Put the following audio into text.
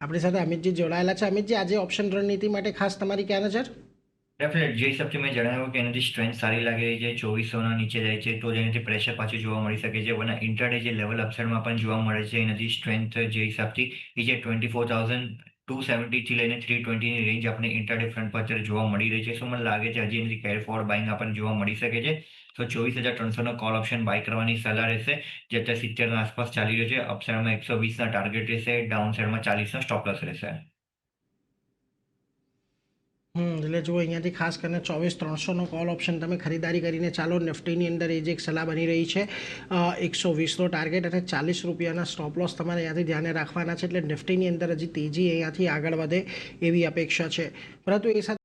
આપણી સાથે અમિતજી જોડાયેલા છે. અમિતજી, આજે ઓપ્શન રણનીતિ માટે ખાસ તમારી ક્યાં નજર? ડેફિનેટ જે હિસાબથી મેં જણાવ્યું કે એનાથી સ્ટ્રેન્થ સારી લાગી રહી છે, 2400ના નીચે જાય છે તો જ એનાથી પ્રેશર પાછું જોવા મળી શકે છે. વરના ઇન્ટરડે જે લેવલ અપસાઇડમાં પણ જોવા મળે છે એનાથી સ્ટ્રેન્થ જે હિસાબથી એ જે 24,270 લઈને 320ની રેન્જ આપણે ઇન્ટરડે ફ્રન્ટ પર અત્યારે જોવા મળી રહી છે. મને લાગે છે હજી એનાથી કેરી ફોરવર્ડ બાઇંગ આપણને જોવા મળી શકે છે. તો 24,300નો કોલ ઓપ્શન બાય કરવાની સલાહ રહેશે, જે અત્યારે 70ના આસપાસ ચાલી રહ્યો છે. અપસાઇડમાં 120ના ટાર્ગેટ રહેશે, ડાઉન સાઇડમાં 40નો સ્ટોપ લોસ રહેશે. એટલે જુઓ, અહીંયાથી ખાસ કરીને 24,300નો કોલ ઓપ્શન તમે ખરીદારી કરીને ચાલો. નિફ્ટીની અંદર એ જ એક સલાહ બની રહી છે. 120નો ટાર્ગેટ અને 40 રૂપિયાના સ્ટોપ લોસ તમારે અહીંયાથી ધ્યાને રાખવાના છે. એટલે નિફ્ટીની અંદર હજી તેજી અહીંયાથી આગળ વધે એવી અપેક્ષા છે. પરંતુ એ સાથે